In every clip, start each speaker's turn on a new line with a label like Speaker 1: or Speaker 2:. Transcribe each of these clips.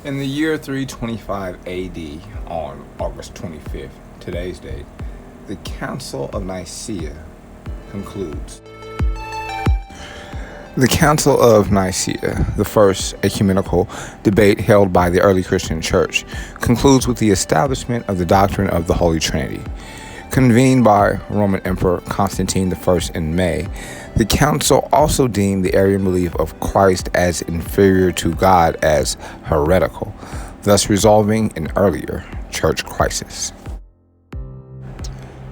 Speaker 1: In the year 325 AD, on August 25th, today's date, the Council of Nicaea concludes. The Council of Nicaea, the first ecumenical debate held by the early Christian Church, concludes with the establishment of the doctrine of the Holy Trinity. Convened by Roman Emperor Constantine I in May, the council also deemed the Arian belief of Christ as inferior to God as heretical, thus resolving an earlier church crisis.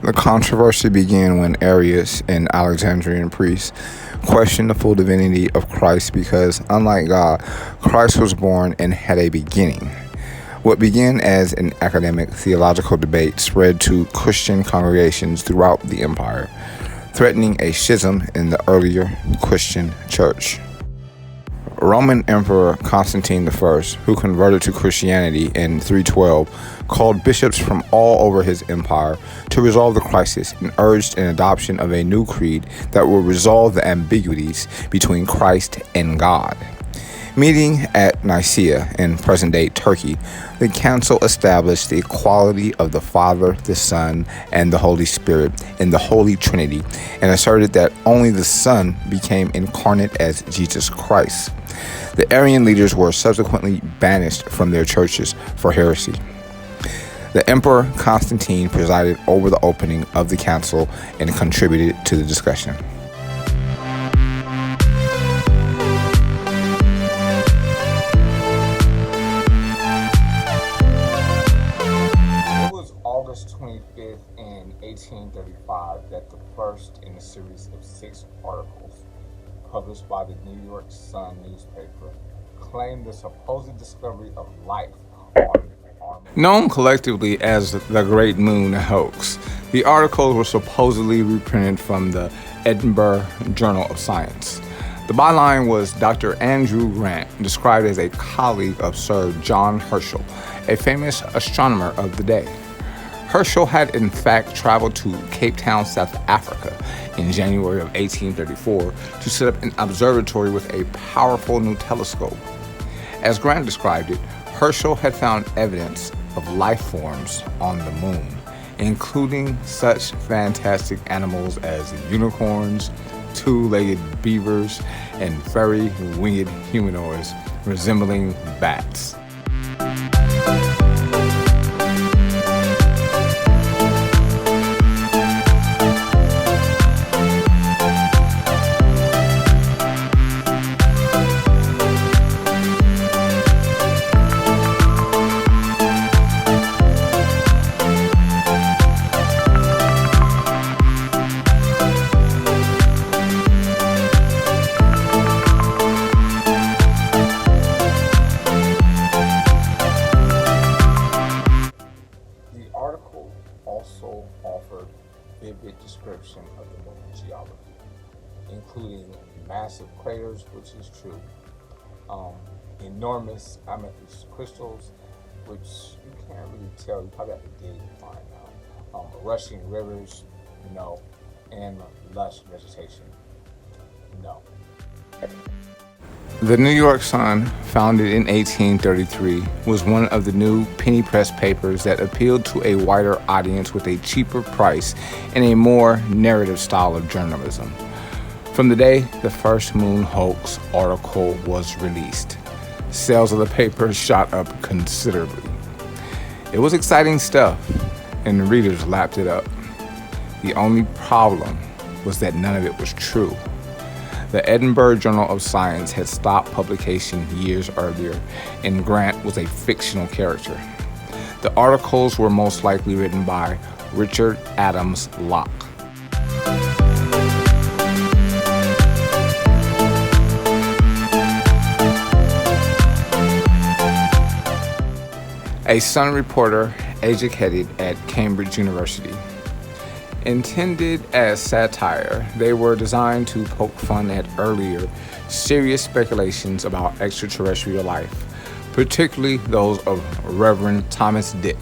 Speaker 1: The controversy began when Arius, an Alexandrian priest, questioned the full divinity of Christ because, unlike God, Christ was born and had a beginning. What began as an academic theological debate spread to Christian congregations throughout the empire, threatening a schism in the earlier Christian church. Roman Emperor Constantine I, who converted to Christianity in 312, called bishops from all over his empire to resolve the crisis and urged an adoption of a new creed that would resolve the ambiguities between Christ and God. Meeting at Nicaea in present-day Turkey, the council established the equality of the Father, the Son, and the Holy Spirit in the Holy Trinity, and asserted that only the Son became incarnate as Jesus Christ. The Arian leaders were subsequently banished from their churches for heresy. The Emperor Constantine presided over the opening of the council and contributed to the discussion. August 25th in 1835 that the first in a series of 6 articles published by the New York Sun newspaper claimed the supposed discovery of life on known collectively as the Great Moon Hoax. The articles were supposedly reprinted from the Edinburgh Journal of Science. The byline was Dr. Andrew Grant, described as a colleague of Sir John Herschel, a famous astronomer of the day. Herschel had in fact traveled to Cape Town, South Africa in January of 1834 to set up an observatory with a powerful new telescope. As Grant described it, Herschel had found evidence of life forms on the moon, including such fantastic animals as unicorns, two-legged beavers, and furry winged humanoids resembling bats. Also offered vivid description of the moon's geology, including massive craters, which is true, enormous amethyst crystals, which you can't really tell, you probably have to dig to find out, rushing rivers, no, and lush vegetation, no. The New York Sun, founded in 1833, was one of the new penny press papers that appealed to a wider audience with a cheaper price and a more narrative style of journalism. From the day the first moon hoax article was released, sales of the paper shot up considerably. It was exciting stuff, and the readers lapped it up. The only problem was that none of it was true. The Edinburgh Journal of Science had stopped publication years earlier, and Grant was a fictional character. The articles were most likely written by Richard Adams Locke. A Sun reporter educated at Cambridge University. Intended as satire, they were designed to poke fun at earlier, serious speculations about extraterrestrial life, particularly those of Reverend Thomas Dick,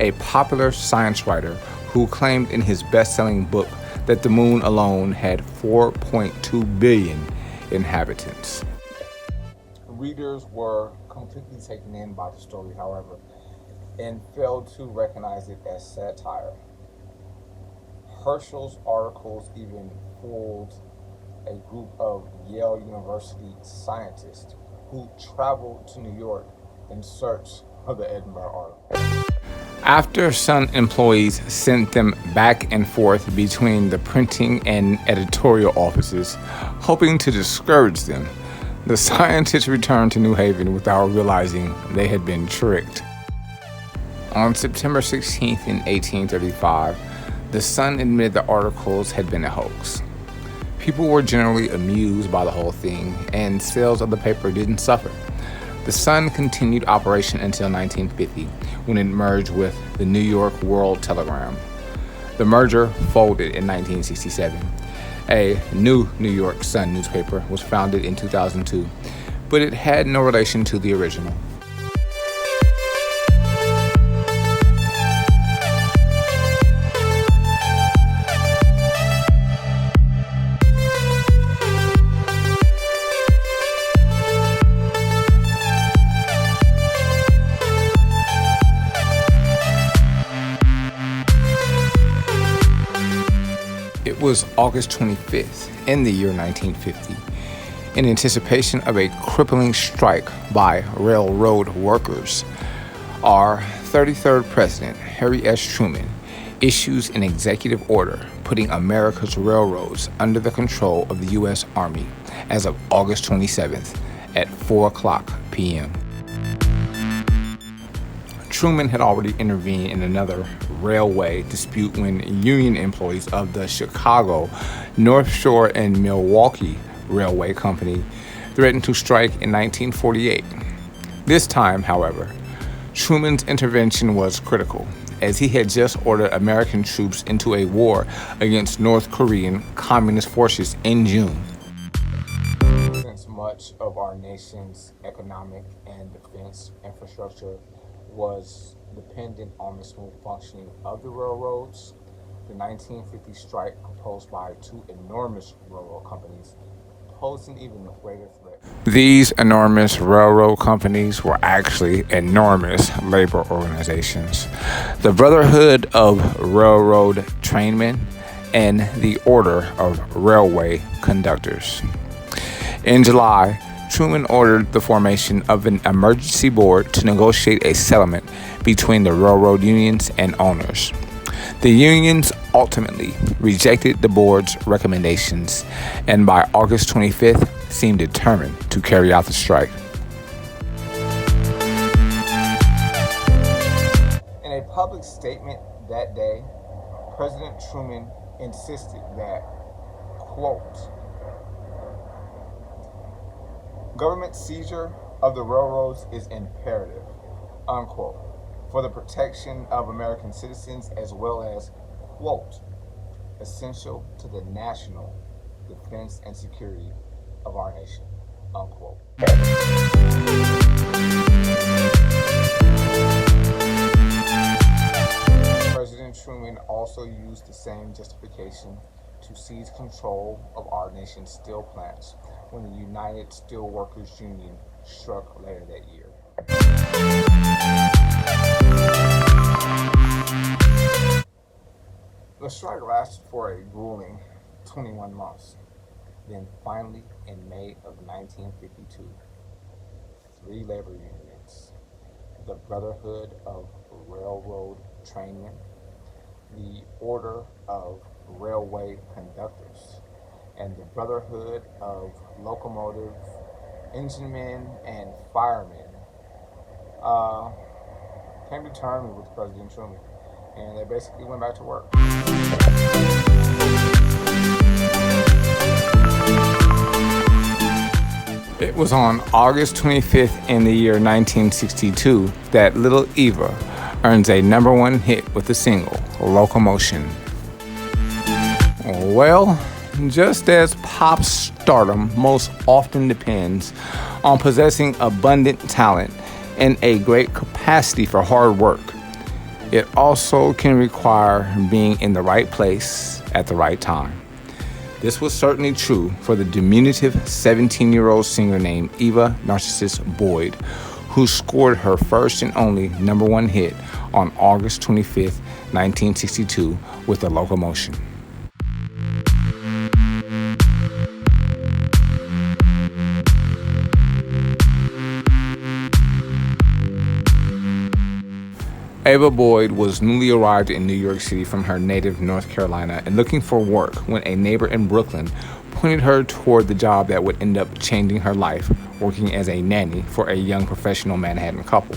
Speaker 1: a popular science writer who claimed in his best-selling book that the moon alone had 4.2 billion inhabitants. Readers were completely taken in by the story, however, and failed to recognize it as satire. Herschel's articles even fooled a group of Yale University scientists who traveled to New York in search of the Edinburgh article. After Sun employees sent them back and forth between the printing and editorial offices, hoping to discourage them, the scientists returned to New Haven without realizing they had been tricked. On September 16th in 1835, the Sun admitted the articles had been a hoax. People were generally amused by the whole thing, and sales of the paper didn't suffer. The Sun continued operation until 1950, when it merged with the New York World Telegram. The merger folded in 1967. A new New York Sun newspaper was founded in 2002, but it had no relation to the original. It was August 25th in the year 1950, in anticipation of a crippling strike by railroad workers. Our 33rd President, Harry S. Truman, issues an executive order putting America's railroads under the control of the U.S. Army as of August 27th at 4:00 p.m. Truman had already intervened in another railway dispute when union employees of the Chicago, North Shore, and Milwaukee Railway Company threatened to strike in 1948. This time, however, Truman's intervention was critical, as he had just ordered American troops into a war against North Korean communist forces in June. Since much of our nation's economic and defense infrastructure was dependent on the smooth functioning of the railroads, the 1950 strike proposed by two enormous railroad companies posed an even greater threat. These enormous railroad companies were actually enormous labor organizations: the Brotherhood of Railroad Trainmen and the Order of Railway Conductors. In July, Truman ordered the formation of an emergency board to negotiate a settlement between the railroad unions and owners. The unions ultimately rejected the board's recommendations, and by August 25th seemed determined to carry out the strike. In a public statement that day, President Truman insisted that, quote, "Government seizure of the railroads is imperative," unquote, for the protection of American citizens as well as, quote, "essential to the national defense and security of our nation," unquote. President Truman also used the same justification to seize control of our nation's steel plants when the United Steelworkers Union struck later that year. The strike lasted for a grueling 21 months. Then finally, in May of 1952, three labor unions, the Brotherhood of Railroad Trainmen, the Order of Railway Conductors, and the Brotherhood of Locomotive Enginemen and Firemen, came to terms with President Truman, and they basically went back to work. It was on August 25th in the year 1962 that Little Eva earns a #1 hit with the single, Locomotion. Well, just as pop stardom most often depends on possessing abundant talent and a great capacity for hard work, it also can require being in the right place at the right time. This was certainly true for the diminutive 17-year-old singer named Eva Narcissus Boyd, who scored her first and only number one hit on August 25th, 1962 with The Locomotion. Eva Boyd was newly arrived in New York City from her native North Carolina and looking for work when a neighbor in Brooklyn pointed her toward the job that would end up changing her life, working as a nanny for a young professional Manhattan couple.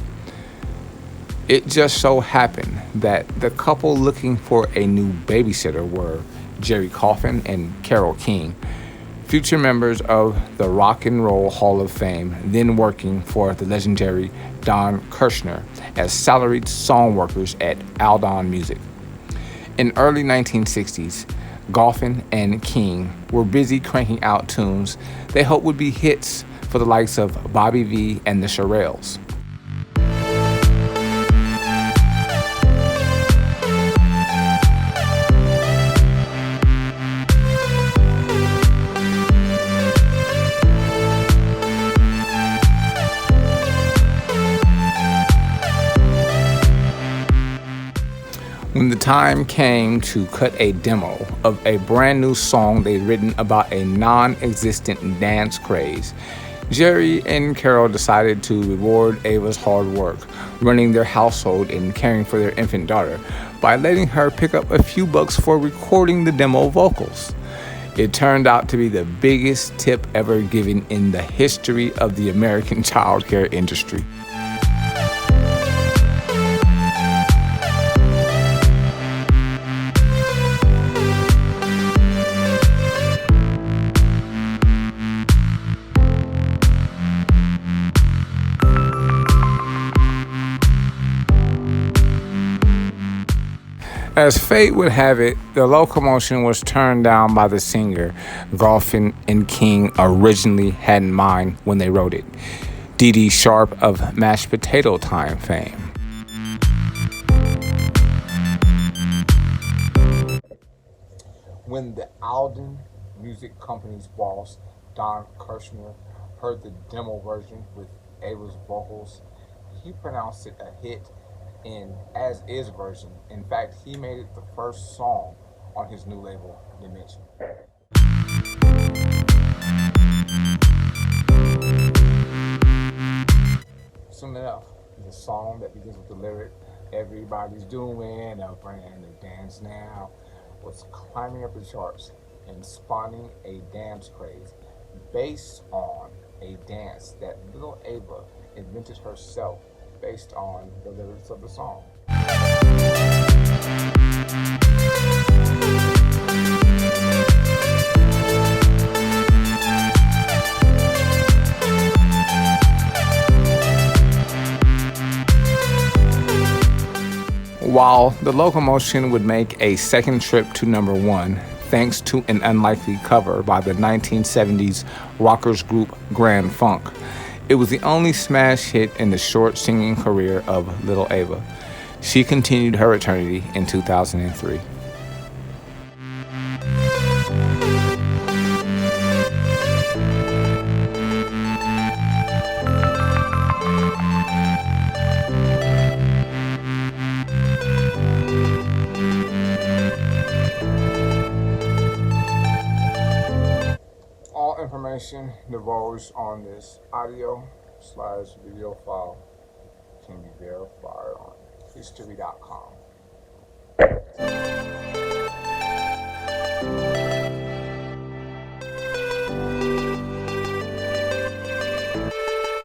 Speaker 1: It just so happened that the couple looking for a new babysitter were Jerry Coffin and Carole King, future members of the Rock and Roll Hall of Fame, then working for the legendary Don Kirshner as salaried song workers at Aldon Music. In early 1960s, Coffin and King were busy cranking out tunes they hoped would be hits for the likes of Bobby V and the Shirelles. When the time came to cut a demo of a brand new song they'd written about a non-existent dance craze, Jerry and Carole decided to reward Eva's hard work running their household and caring for their infant daughter by letting her pick up a few bucks for recording the demo vocals. It turned out to be the biggest tip ever given in the history of the American childcare industry. As fate would have it, The Locomotion was turned down by the singer Coffin and King originally had in mind when they wrote it, Dee Dee Sharp of Mashed Potato Time fame. When the Aldon Music Company's boss, Don Kirshner, heard the demo version with Eva's vocals, he pronounced it a hit in as-is version. In fact, he made it the first song on his new label, Dimension. Soon enough, the song that begins with the lyric, "Everybody's doing a brand new dance now," was climbing up the charts and spawning a dance craze based on a dance that little Eva invented herself based on the lyrics of the song. While The Locomotion would make a second trip to number one, thanks to an unlikely cover by the 1970s rockers group Grand Funk, it was the only smash hit in the short singing career of Little Eva. She continued her eternity in 2003. All information divulged on this audio/video file can be verified on history.com.